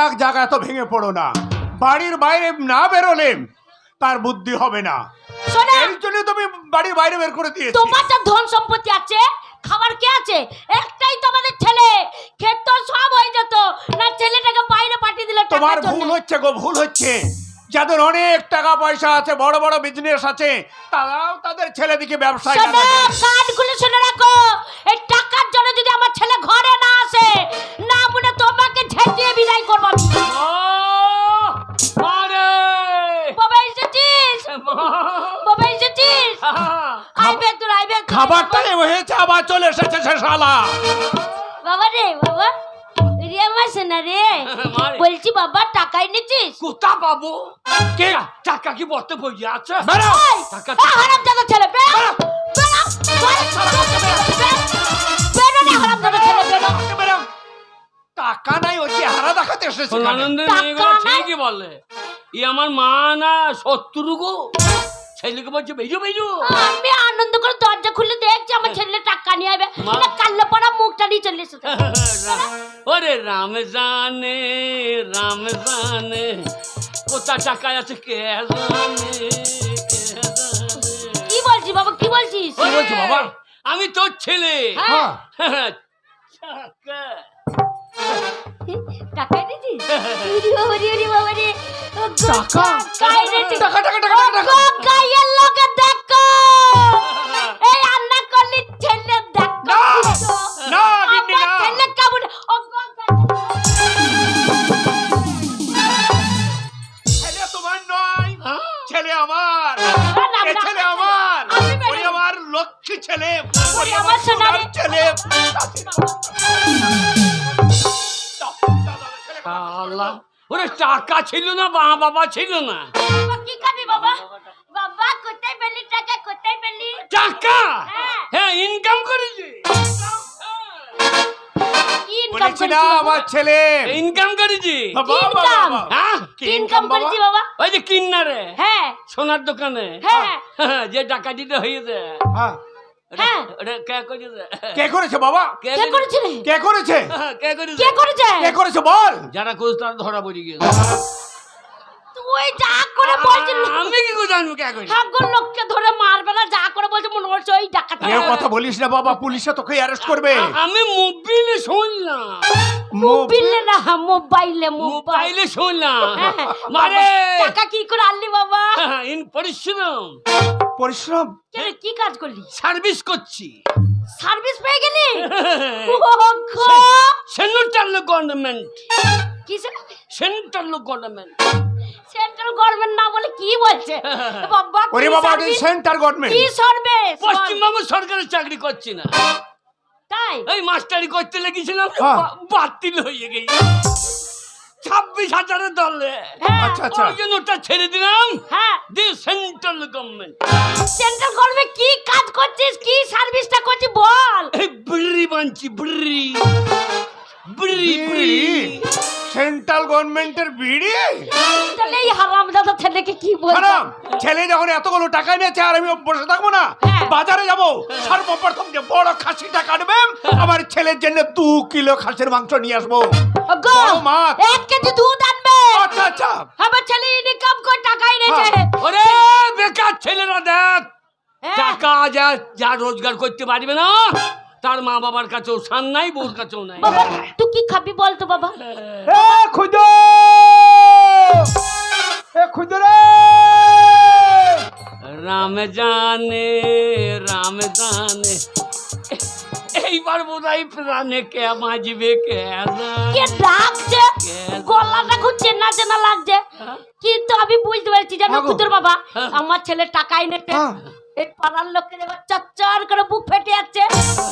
যাক যাক, এত ভেঙে পড়ো না। বাড়ির বাইরে না বেরোলে তার বুদ্ধি হবে না। এর জন্য তুমি বাড়ির বাইরে বের করে দিয়েছো। তোমার যা ধন সম্পত্তি আছে, খাবার কে আছে? একটাই তো আমাদের ছেলে, খেত সব হয়ে যেত না, ছেলেটাকে বাইরে পাঠিয়ে দিলে। তোমার ভুল হচ্ছে গো, ভুল হচ্ছে। যাদের অনেক টাকা পয়সা আছে, বড় বড় বিজনেস আছে, তারাও তাদের ছেলেদিকে ব্যবসায় কাজগুলো শুনে রাখো। এই টাকার জন্য যদি আমার ছেলে ঘরে না আসে, না মনে তোমাকে ঝেঁটিয়ে বিদায় করব আমি। বাবা এসেছিস, বাবা এসেছিস, আইবে তোর আইবে। খাবারটা হয়েছে, আবার চলে এসেছে সে শালা। বাবা রে বাবা রে, আমার শোনা রে, বলছি বাবা টাকা এনেছিস? কোথা পাবো? কে টাকা কি বর্তে বইয়ে আছে? টাকা হারামজাদা ছেলে, বেরো বেরো বেরো না, হারামজাদা ছেলে, বেরো। টাকা নাই, ওই চেহারা দেখাতে এসেছে। ঠিকই বলে, ই আমার মা না শত্রু গো। ছেলেকে বলছে বেজো বেজো। আমি আনন্দ করে দরজা খুলে দেখছি আমার ছেলে টাকা নিয়ে আসবে, না কাল্লা পড়া মুখটা নিয়ে চলে এসেছে। ওরে রাম জানে কোথা টাকা আছে কে জানে। কি বলছিস বাবা, কি বলছিস? কি বলছো বাবা? আমি তোর ছেলে। টাকা এনেছিস? বাবা রে বাবা রে, টাকা টাকা টাকা টাকা গায়ের লোকে দেখো, এই রান্না করলি ছেলে দেখো না, দিদি না, ছেলে কেমন। ছেলে তোমার নয়, ছেলে আমার, ছেলে আমার, ওই আমার লক্ষ্মী ছেলে, ওই আমার সোনার ছেলে। ওরে টাকা ছিল না, বাবা ছিল না। কি খাবি বাবা? বাবা কোথায় পেলি টাকা, কোথায় পেলি টাকা? হ্যাঁ ইনকাম করেছি। বলেছি না আমার ছেলে ইনকাম করেছি। ইনকাম করেছি বাবা। ওই যে কিন্নারে, হ্যাঁ সোনার দোকানে, হ্যাঁ যে টাকা দিতে হয়েছে। কে করেছে বাবা? কে করেছে? কে করেছে? কে করেছে? কে করেছে? কে করেছে বল। যারা করেছে তারা ধরা পড়ে গিয়েছে। তুই যা করে বলছিস, আমি কি করে জানবো কে করেছে? ঠাকুর লোককে ধরে মারবে না, যা করে বলছে মনে হচ্ছে ওই ডাকাত। কেউ কথা বলিস না বাবা, পুলিশে তোকে অ্যারেস্ট করবে। আমি মোবাইলে শুনলাম। মোবাইলে না, মোবাইলে শুনলাম। মারে টাকা কি করে আনলি বাবা? ইন পরিশ্রম। পরিশ্রম? কি কাজ করলি? সার্ভিস করছি। সার্ভিস পেয়ে গেলি? Central government. কি সেন্ট্রাল গভর্নমেন্ট? সেন্ট্রাল গভর্নমেন্ট না বলে কি বলছে বাবা? ওরে বাবা, সেন্ট্রাল গভর্নমেন্ট কি সার্ভিস? পশ্চিমবঙ্গ সরকারের চাকরি করছি না, তাই এই মাস্টারি করতে লেগেছিলাম, বাতিল হয়ে গেছে 26,000 দলে। আচ্ছা আচ্ছা, ওই জন্য ওটা ছেড়ে দিলাম। হ্যাঁ, the central government. Central government কি কাজ করছিস, কি সার্ভিসটা করছিস বল? এই বিড়ি বানছি, বিড়ি বিড়ি বিড়ি। সেন্ট্রাল গভর্নমেন্টের বিড়ি? তাহলে এই হারামজাদা ছেলেকে কি বলছ? ছেলে যখন এতগুলো টাকা নিয়েছে আর আমি বসে থাকবো না, বাজারে যাবো, সর্বপ্রথম যে বড় খাসিটা কাটবে, আমার ছেলের জন্য 2 কিলো খাসির মাংস নিয়ে আসবো। 1 কেজি দুধ আনবে। আচ্ছা আচ্ছা, আমার ছেলে ইনকাম করে টাকা এনেছে। ওরে বেকার ছেলেরা দেখ, টাকা যা রোজগার করতে পারবে না, তার মা বাবার কাছেও শান নাই, বউর কাছেও নাই। বাবা তুই কি খাবি বল তো বাবা? খুদো রে, রাম জানে এইবার বোধহয় প্রাণে কে বাঁচবে, কে ডাকছে, গলাটা খুব চেনা চেনা লাগছে, কিন্তু আমি বুঝতে পারছি জানো খুদুর বাবা, আমার ছেলে টাকা এনেছে। এই পাড়ার লোকের এবার চচ্চর করে বুক ফেটে যাচ্ছে।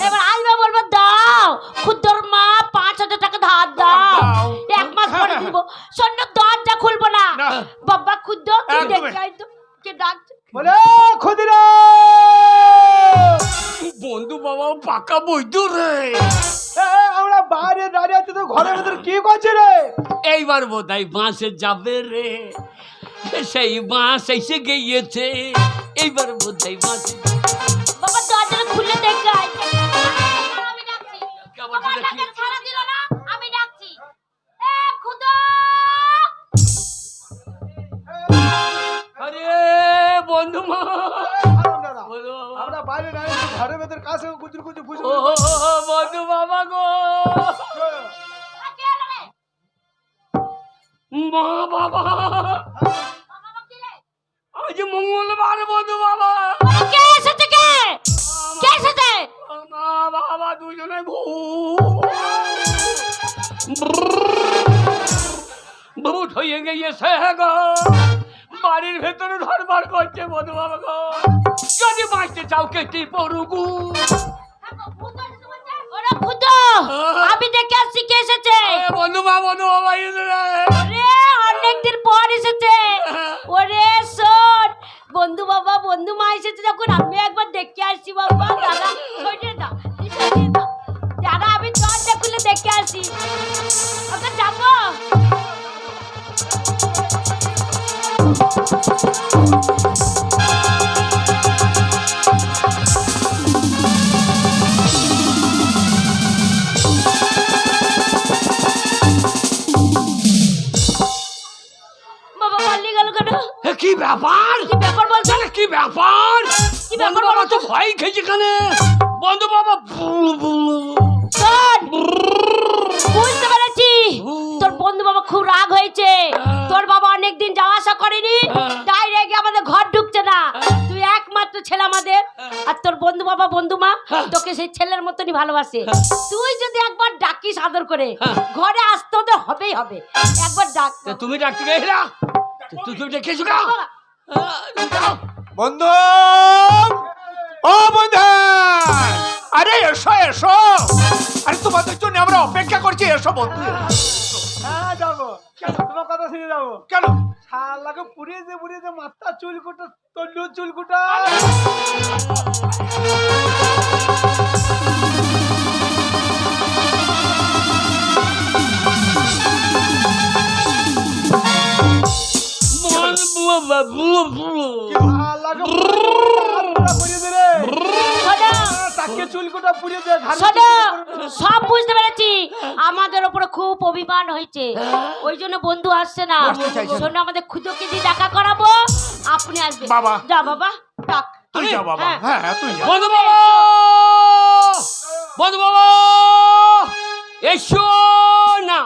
এবার আসবে বলবো দাও খুদুর মা 5,000 টাকা ধার দাও, 1 মাস পরে দিব। শোনো দরজা খুলবো না বাবা, খুদো তুই দেখে আই তো কে ডাকছে। বলে খুদিরা বন্ধু বাবা পাকা বৈধু রে, আমরা বাইরে দাঁড়িয়ে আছি, তো ঘরের ভিতর কি করছে রে? এইবার বোধহয় বাঁশে যাবে রে, সেই বাঁশ এসে গিয়েছে, এইবার বোধহয় বাঁশে। বাবা দরজা খুলে দেখে আই, আমি ডাকছি। বাবা ডাকে ছাড়া দিল না, আমি ডাকছি। এ খুদো দাদা বন্ধু বাবা আমরা বাইরে নাই ঘরের ভেতর কাছে কুচুর কুচুর বুঝে ও বন্ধু বাবা গো মা বাবা আজ মঙ্গলবার বন্ধু বাবা কে এসেছে কে কে এসেছে মা বাবা দুজনে ভূত হয়ে গিয়েছে গো বাড়ির ভেতরে ধরবার করছে বন্ধু বাবা গো যদি বাঁচতে চাও কেটে পড়ুগু ওরা খুদো আমি দেখে আসছি কে এসেছে বন্ধু বাবা আরে অনেকদিন পর এসেছে ওরে শোন বন্ধু বাবা বন্ধু মা এসেছে যখন আমি একবার দেখে আসছি বাবা দাদা সরিয়ে দাও সরিয়ে দাও দাদা আমি দরজা খুলে দেখে আসি ওকে যাবো বাবা পালিয়ে গেল কেন কি ব্যাপার কি ব্যাপার বলছো কি ব্যাপার কি ব্যাপার বন্ধু বাবা বলো তো তো? ভয় খেয়েছে কানে বন্ধু বাবা শোন বুঝতে পেরেছি তোর বন্ধু বাবা খুব রাগ হয়েছে তোর বাবা অনেকদিন যাওয়া আসা করেনি তাই রেগে আমাদের ঘর ঢুকছে না তুই একমাত্র ছেলে আমাদের আর তোর বন্ধু বাবা বন্ধু মা তোকে সেই ছেলের মতনই ভালোবাসে তুই যদি একবার ডাকিস আদর করে ঘরে আসতে ওদের হবেই হবে একবার ডাক তুমি ডাকতে গেছিলা তুমি দেখেছো কা বন্ধু ও বন্ধু আরে এসো এসো আরে তোমাদের জন্য আমরা অপেক্ষা করছি এসো বন্ধু হ্যাঁ যাবো কেন তোমার কথা শুনে যাবো কেন শালাকে পুড়িয়ে যে মাথা চুলকুটা তল্লু চুলকুটা শালাকে পুড়িয়ে দে রে শোনো, তাকে চুলকুটা পুড়িয়ে দে শোনো, সব বুঝতে পেরেছি আমাদের উপরে খুব অভিমান হয়েছে ওই জন্য বন্ধু আসছে না আসতে চাইছে না। শোনো আমাদের খুদোকে দিয়ে দেখা করাবো আপনি আসবেন বাবা। যা বাবা ডাক তুই যা বাবা হ্যাঁ। হ্যাঁ তুই যা বন্ধু বাবা বন্ধু বাবা এসো না